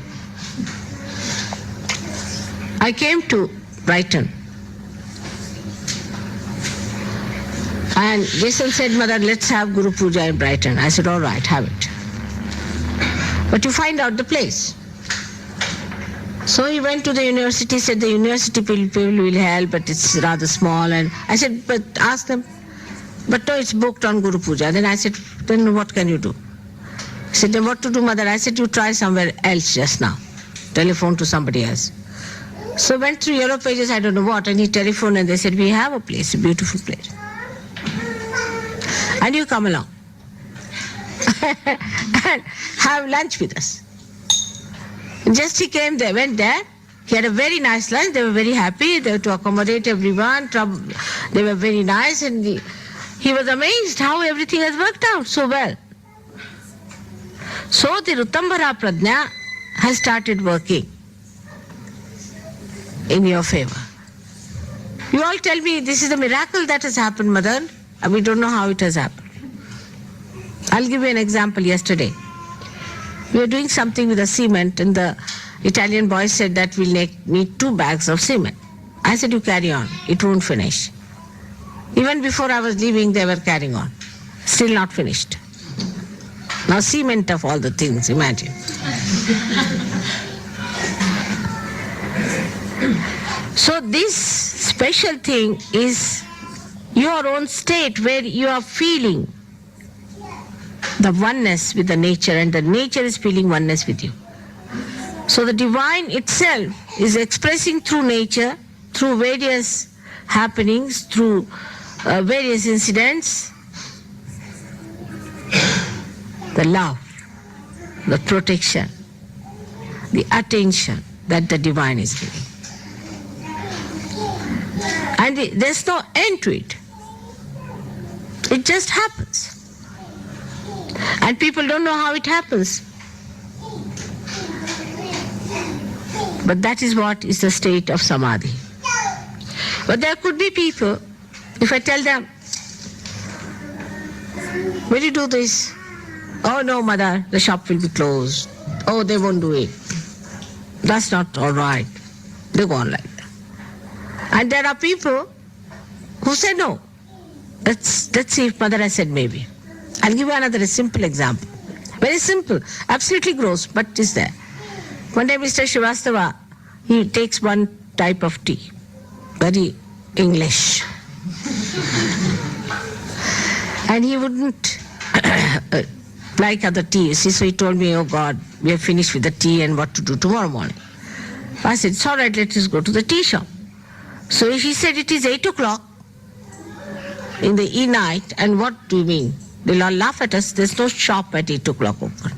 I came to Brighton and Jason said, Mother, let's have Guru Puja in Brighton. I said, all right, have it. But you find out the place. So he went to the university, said the university people will help, but it's rather small. And I said, but ask them. But no, it's booked on Guru Puja. Then I said, then what can you do? He said, then what to do, Mother? I said, you try somewhere else just now. Telephone to somebody else. So went through Yellow Pages, I don't know what, and he telephoned and they said, we have a place, a beautiful place. And you come along and have lunch with us. Just he came there, went there. He had a very nice lunch. They were very happy. They were to accommodate everyone. They were very nice, and he was amazed how everything has worked out so well. So the Rutambhara Pradnya has started working in your favor. You all tell me this is a miracle that has happened, Mother. We don't know how it has happened. I'll give you an example. Yesterday, we were doing something with the cement, and the Italian boy said that we'll need 2 bags of cement. I said, you carry on, it won't finish. Even before I was leaving, they were carrying on. Still not finished. Now cement of all the things, imagine. So this special thing is your own state where you are feeling the oneness with the nature, and the nature is feeling oneness with you. So the divine itself is expressing through nature, through various happenings, through various incidents, the love, the protection, the attention that the divine is giving. And there's no end to it. It just happens. And people don't know how it happens. But that is what is the state of Samadhi. But there could be people, if I tell them, will you do this? Oh no, Mother, the shop will be closed. Oh, they won't do it. That's not all right. They go on like that. And there are people who say no. Let's see if Mother has said maybe. I'll give you another simple example. Very simple, absolutely gross, but it's there. One day Mr. Srivastava, he takes one type of tea, very English. And he wouldn't like other tea, you see, so he told me, oh God, we have finished with the tea and what to do tomorrow morning. I said, it's all right, let us go to the tea shop. So he said, it is 8 o'clock in the night, and what do you mean? They'll all laugh at us. There's no shop at 8 o'clock open.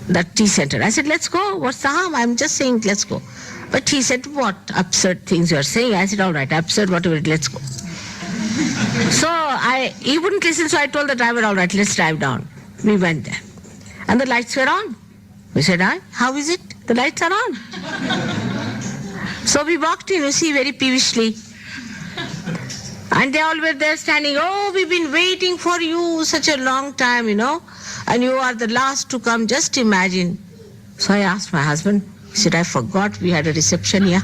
That tea center. I said, let's go. What's the harm? I'm just saying, let's go. But he said, what absurd things you're saying? I said, all right, absurd, whatever, let's go. So he wouldn't listen, so I told the driver, all right, let's drive down. We went there. And the lights were on. We said, how is it? The lights are on. So we walked in, you see, very peevishly. And they all were there standing, oh, we've been waiting for you such a long time, and you are the last to come, just imagine. So I asked my husband, he said, I forgot we had a reception here.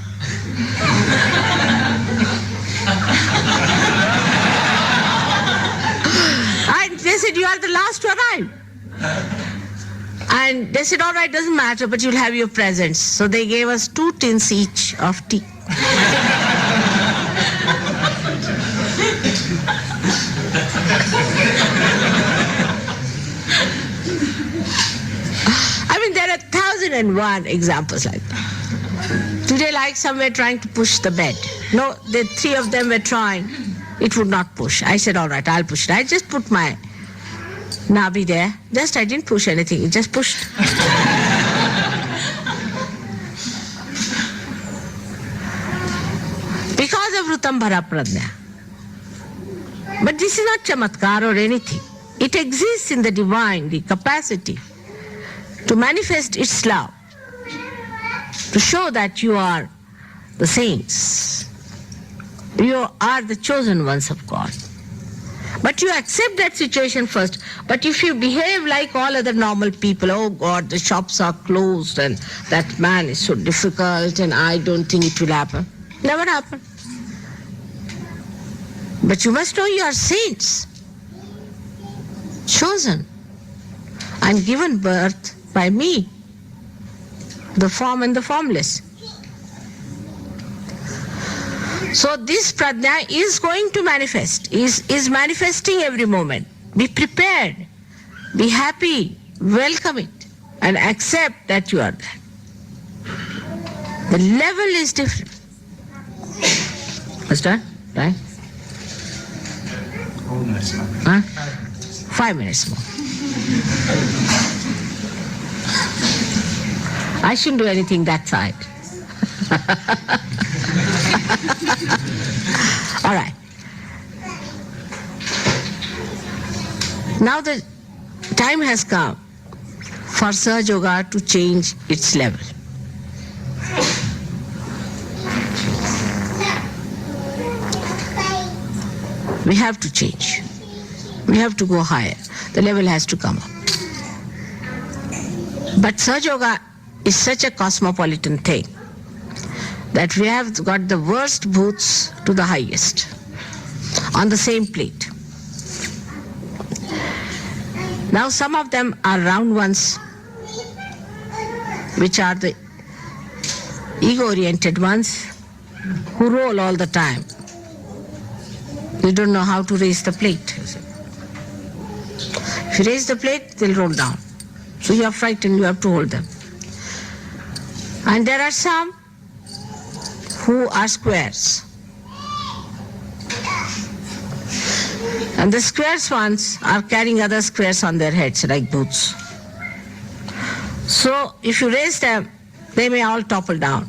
And they said, you are the last to arrive. And they said, all right, doesn't matter, but you'll have your presents. So they gave us 2 tins each of tea. I mean, there are 1,001 examples like that. Today, like some were trying to push the bed. No, the 3 of them were trying. It would not push. I said, all right, I'll push it. I just put my Nabi there. I didn't push anything. It just pushed. Because of Rutambhara Pradnya. But this is not chamatkar or anything. It exists in the divine, the capacity to manifest its love, to show that you are the saints. You are the chosen ones of God. But you accept that situation first. But if you behave like all other normal people, oh God, the shops are closed and that man is so difficult and I don't think it will happen. Never happen. But you must know you are saints, chosen and given birth by me, the form and the formless. So this pradnya is going to manifest, is manifesting every moment. Be prepared, be happy, welcome it, and accept that you are there. The level is different. Understand? Right? 5 minutes more. I shouldn't do anything that side. All right. Now the time has come for Sahaja Yoga to change its level. We have to change. We have to go higher. The level has to come up. But Sahaja Yoga is such a cosmopolitan thing that we have got the worst bhoots to the highest on the same plate. Now some of them are round ones, which are the ego-oriented ones who roll all the time. They don't know how to raise the plate. If you raise the plate, they'll roll down. So you are frightened, you have to hold them. And there are some who are squares. And the squares ones are carrying other squares on their heads like boots. So if you raise them, they may all topple down.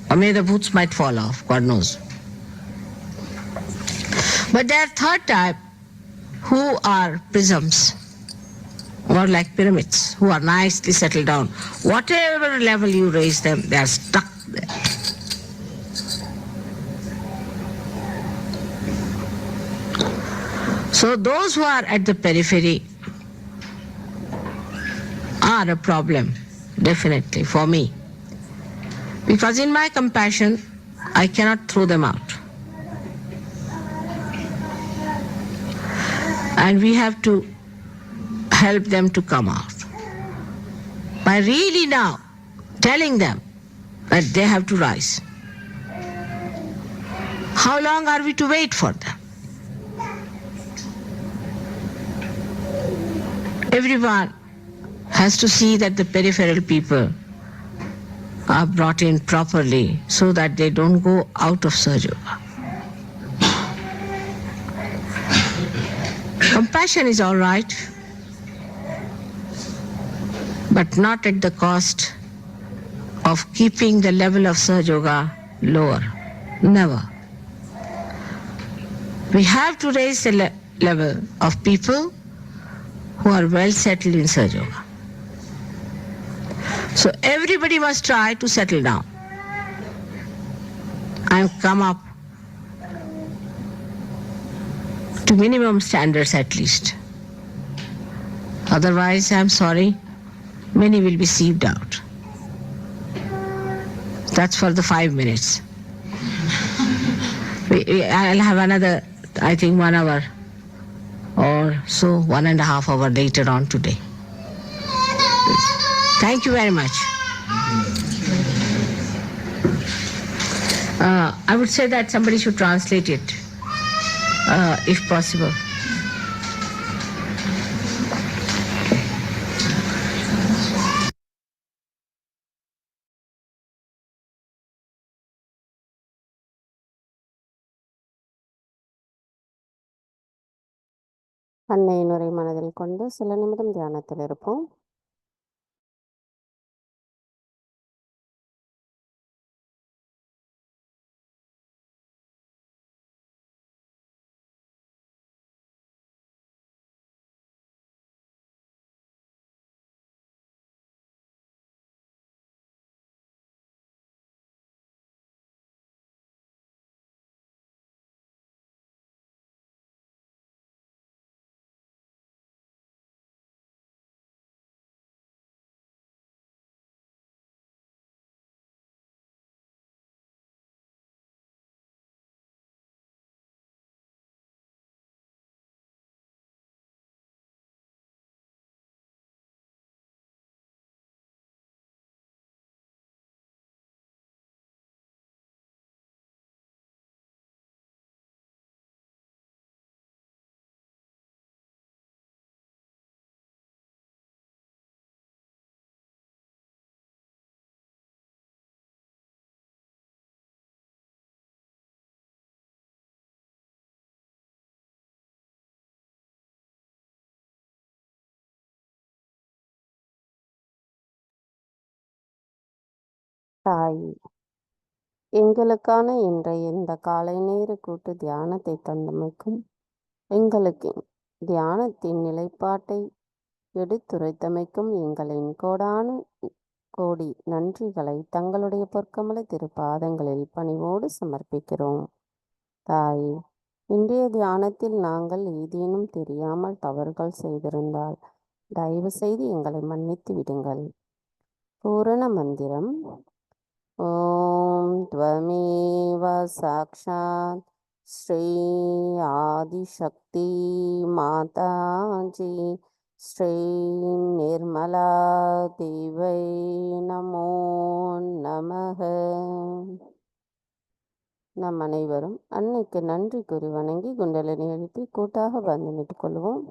Or maybe the boots might fall off, God knows. But there are third type who are prisms, or like pyramids, who are nicely settled down. Whatever level you raise them, they are stuck there. So those who are at the periphery are a problem, definitely, for me. Because in my compassion, I cannot throw them out. And we have to help them to come out by really now telling them that they have to rise. How long are we to wait for them? Everyone has to see that the peripheral people are brought in properly so that they don't go out of Sahaja Yoga. Compassion is all right, but not at the cost of keeping the level of Sahaja Yoga lower. Never. We have to raise the level of people who are well settled in Sahaja Yoga. So everybody must try to settle down and come up to minimum standards at least. Otherwise, I'm sorry, many will be sieved out. That's for the 5 minutes. I'll have another, I think, 1 hour or so, 1.5 hours later on today. Thank you very much. I would say that somebody should translate it, if possible. அன்னையின் உரை மனதில் கொண்டு சில நிமிடம் தியானத்தில் இருப்போம். தாய், எங்களுக்கான இன்றைய இந்த காலை நேர கூட்டு தியானத்தை தந்தமைக்கும், எங்களுக்கு தியானத்தின் நிலைப்பாட்டை எடுத்துரைத்தமைக்கும் எங்களின் கோடான கோடி நன்றிகளை தங்களுடைய பொற்கமல திருப்பாதங்களில் பணிவோடு சமர்ப்பிக்கிறோம். தாய், இன்றைய தியானத்தில் நாங்கள் ஏதேனும் தெரியாமல் தவறுகள் செய்திருந்தால் தயவு செய்து எங்களை மன்னித்து விடுங்கள். பூரண மந்திரம். ஓம் த்வமேவ சாக்ஷாத் ஸ்ரீ ஆதிசக்தி மாதாஜி ஸ்ரீ நிர்மலா தேவை நமோ நமக. நம் அனைவரும் அன்னைக்கு நன்றி கூறி வணங்கி குண்டலினி எழுப்பி கூட்டாக வந்தனிட்டுக் கொள்வோம்.